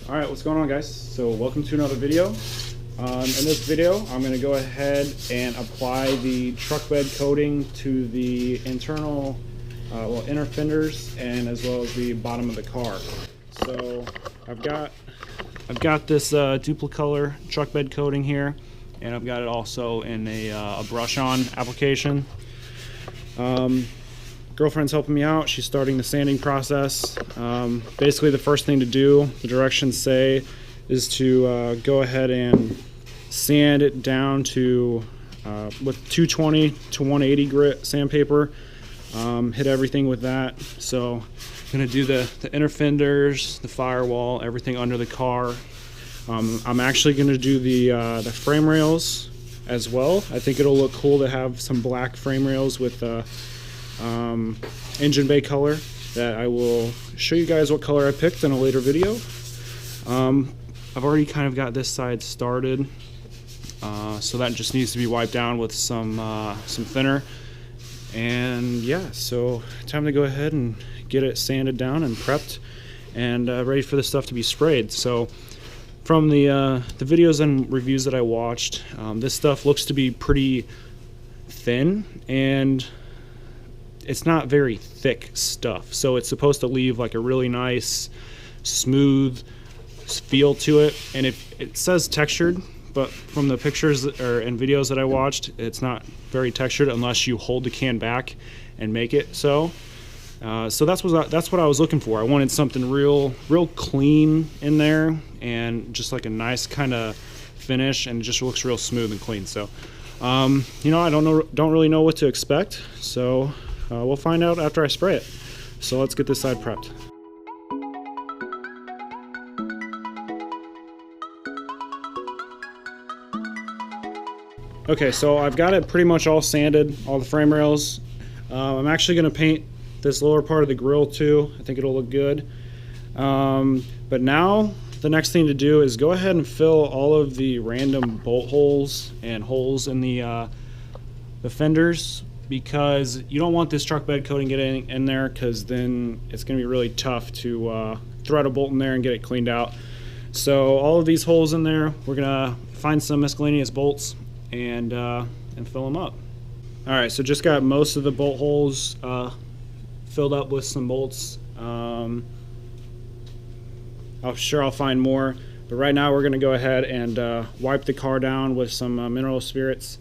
Alright, what's going on, guys? So welcome to another video. In this video I'm going to go ahead and apply the truck bed coating to the internal inner fenders and as well as the bottom of the car. So I've got this Dupli color truck bed coating here, and I've got it also in a brush on application. Girlfriend's helping me out. She's starting the sanding process. Basically the first thing to do, the directions say, is to go ahead and sand it down to with 220 to 180 grit sandpaper. Hit everything with that. So I'm gonna do the inner fenders, the firewall, everything under the car. I'm actually gonna do the frame rails as well. I think it'll look cool to have some black frame rails with engine bay color that I will show you guys what color I picked in a later video. I've already kind of got this side started, so that just needs to be wiped down with some thinner. And yeah, so time to go ahead and get it sanded down and prepped and ready for this stuff to be sprayed. So from the videos and reviews that I watched, this stuff looks to be pretty thin, and it's not very thick stuff, so it's supposed to leave like a really nice smooth feel to it. And if it says textured, but from the pictures and videos that I watched, it's not very textured unless you hold the can back and make it so. So that's what I was looking for. I wanted something real clean in there, and just like a nice kind of finish, and it just looks real smooth and clean. So you know, I don't really know what to expect, so we'll find out after I spray it. So let's get this side prepped. Okay, so I've got it pretty much all sanded, all the frame rails. I'm actually going to paint this lower part of the grill too. I think it'll look good. But now the next thing to do is go ahead and fill all of the random bolt holes and holes in the fenders, because you don't want this truck bed coating getting in there, because then it's going to be really tough to thread a bolt in there and get it cleaned out. So all of these holes in there, we're going to find some miscellaneous bolts and fill them up. Alright, so just got most of the bolt holes filled up with some bolts. I'm sure I'll find more, but right now we're going to go ahead and wipe the car down with some mineral spirits,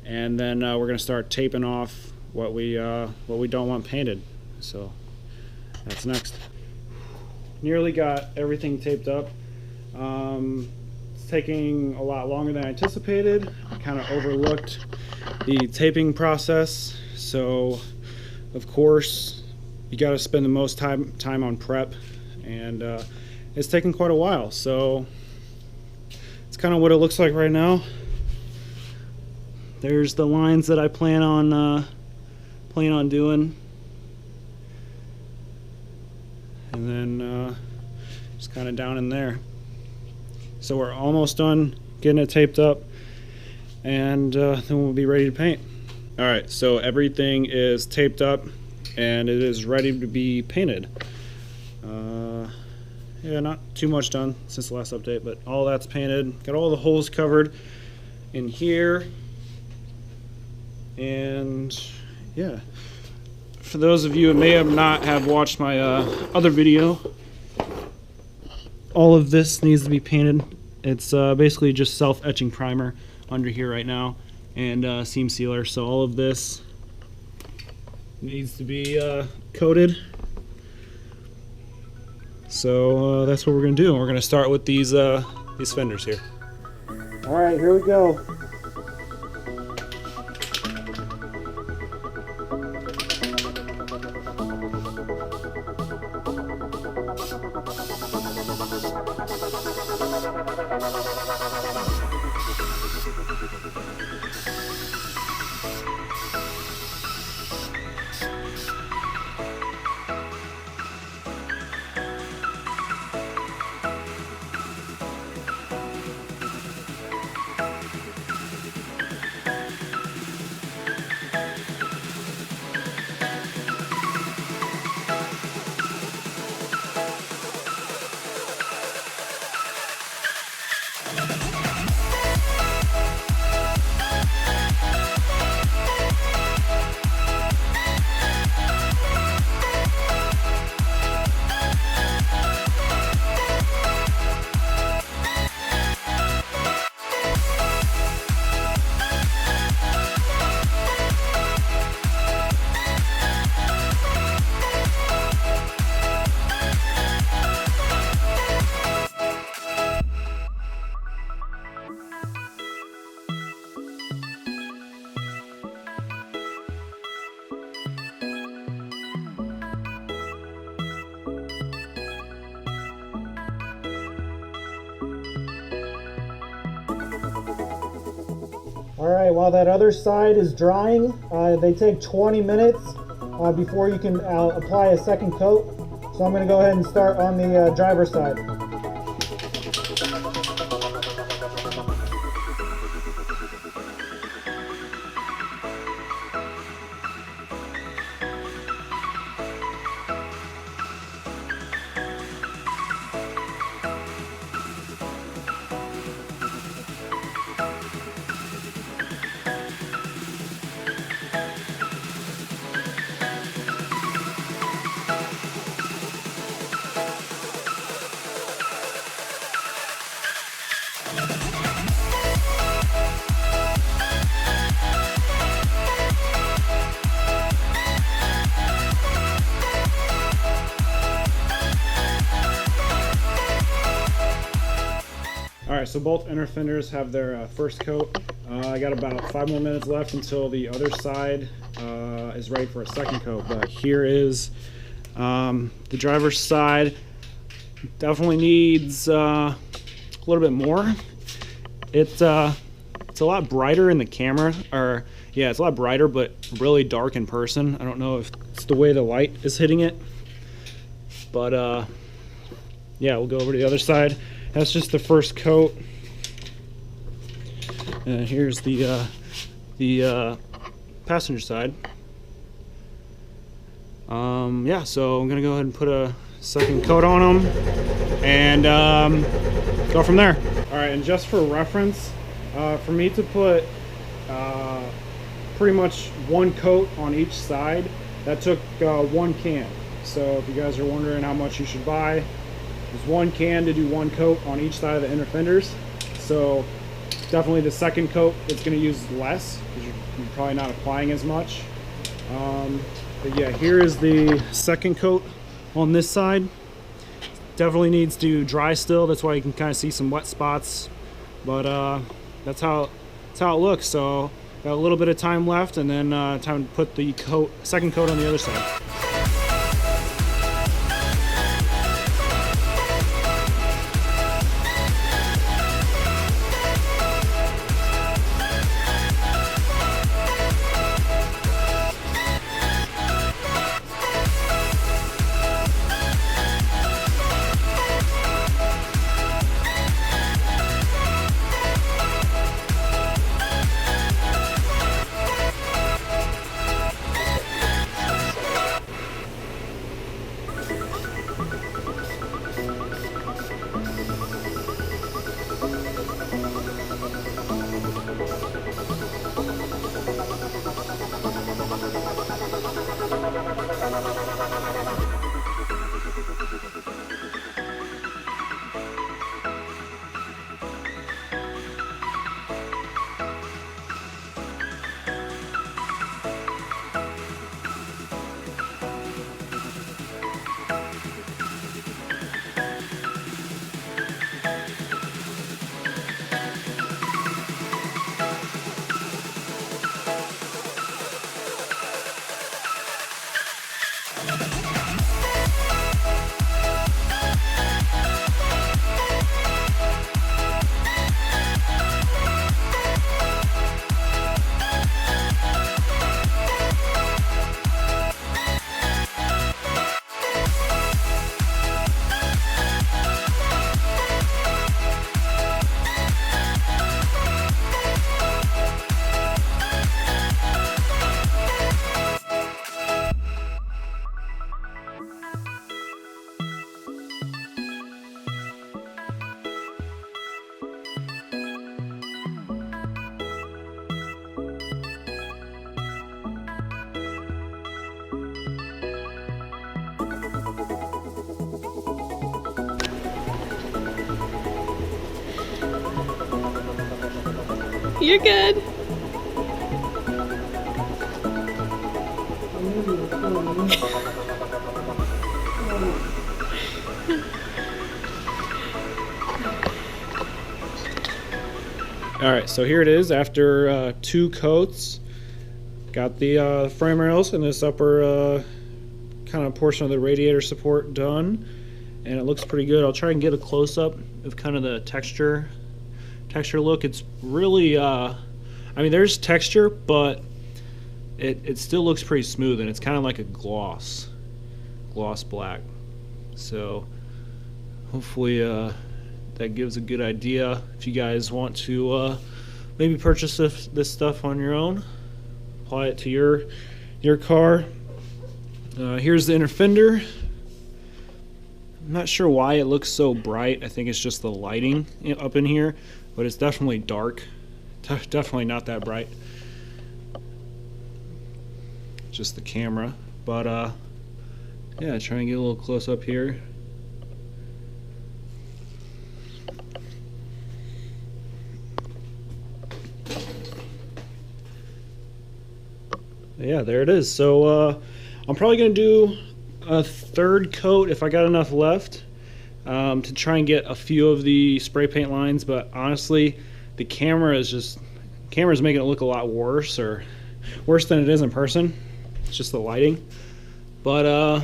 and then we're going to start taping off what we don't want painted. So that's next. Nearly got everything taped up. It's taking a lot longer than I anticipated. I kind of overlooked the taping process, so of course you got to spend the most time on prep, and it's taken quite a while. So it's kind of what it looks like right now. There's the lines that I plan on doing, and then just kind of down in there. So we're almost done getting it taped up, and then we'll be ready to paint. Alright, so everything is taped up and it is ready to be painted. Yeah, not too much done since the last update, but all that's painted. Got all the holes covered in here. And yeah, for those of you who may not have watched my other video, all of this needs to be painted. It's basically just self-etching primer under here right now, and seam sealer. So all of this needs to be coated. So that's what we're gonna do. We're gonna start with these fenders here. All right, here we go. Alright, while that other side is drying, they take 20 minutes before you can apply a second coat. So I'm going to go ahead and start on the driver's side. Alright, so both inner fenders have their first coat. I got about 5 more minutes left until the other side is ready for a second coat. But here is the driver's side. Definitely needs a little bit more. It's a lot brighter in the camera, or yeah, it's a lot brighter, but really dark in person. I don't know if it's the way the light is hitting it, but yeah, we'll go over to the other side. That's just the first coat. And here's the passenger side. Yeah, so I'm gonna go ahead and put a second coat on them and go from there. All right, and just for reference, for me to put pretty much one coat on each side, that took 1 can. So if you guys are wondering how much you should buy, there's 1 can to do 1 coat on each side of the inner fenders. So definitely the second coat, it's going to use less because you're probably not applying as much. But yeah, here is the second coat on this side. Definitely needs to dry still. That's why you can kind of see some wet spots. But that's how it looks. So got a little bit of time left, and then time to put the second coat on the other side. You're good. Alright, so here it is after 2 coats. Got the frame rails and this upper kind of portion of the radiator support done, and it looks pretty good. I'll try and get a close-up of kind of the texture look. It's really I I mean, there's texture, but it still looks pretty smooth, and it's kind of like a gloss black. So hopefully that gives a good idea if you guys want to maybe purchase this stuff on your own, apply it to your car. Here's the inner fender. I'm not sure why it looks so bright. I think it's just the lighting up in here, but it's definitely dark. Definitely not that bright. Just the camera. But yeah, try and get a little close up here. Yeah, there it is. So I'm probably gonna do a third coat if I got enough left, to try and get a few of the spray paint lines. But honestly, the camera's making it look a lot worse, or worse than it is in person. It's just the lighting. But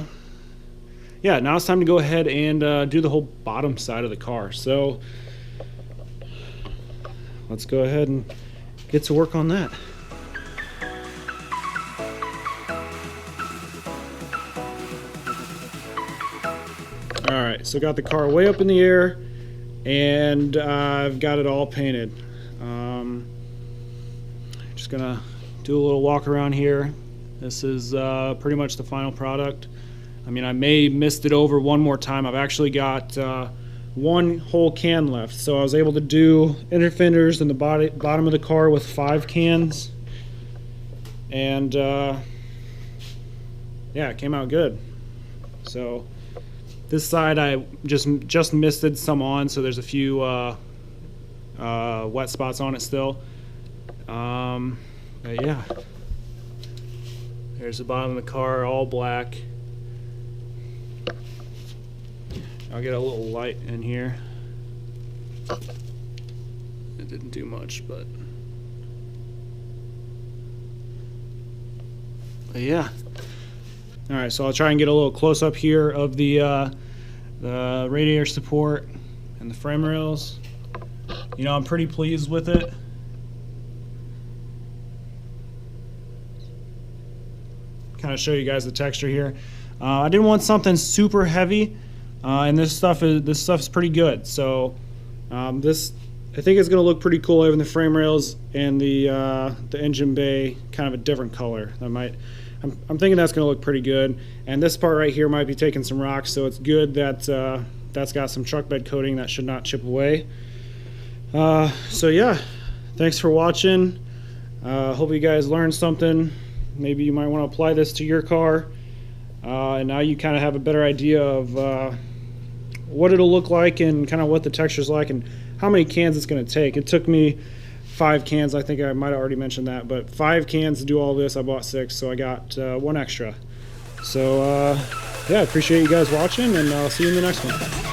yeah, now it's time to go ahead and do the whole bottom side of the car. So let's go ahead and get to work on that. Alright, so got the car way up in the air, and I've got it all painted. Just gonna do a little walk around here. This is pretty much the final product. I mean, I may mist it over one more time. I've actually got one whole can left, so I was able to do inner fenders in the bottom of the car with 5 cans, and yeah, it came out good. So this side I just misted some on, so there's a few wet spots on it still. But yeah, there's the bottom of the car, all black. I'll get a little light in here. It didn't do much, but yeah. All right, so I'll try and get a little close up here of the radiator support and the frame rails. You know, I'm pretty pleased with it. Kind of show you guys the texture here. I didn't want something super heavy, and this stuff's pretty good. So this, I think it's going to look pretty cool having the frame rails and the engine bay kind of a different color. I'm thinking that's going to look pretty good. And this part right here might be taking some rocks, so it's good that that's got some truck bed coating that should not chip away. So yeah, thanks for watching. Hope you guys learned something. Maybe you might want to apply this to your car. And now you kind of have a better idea of what it'll look like and kind of what the texture's like and how many cans it's going to take. It took me 5 cans. I think I might have already mentioned that, but 5 cans to do all this. I bought 6, so I got 1 extra. So yeah, I appreciate you guys watching, and I'll see you in the next one.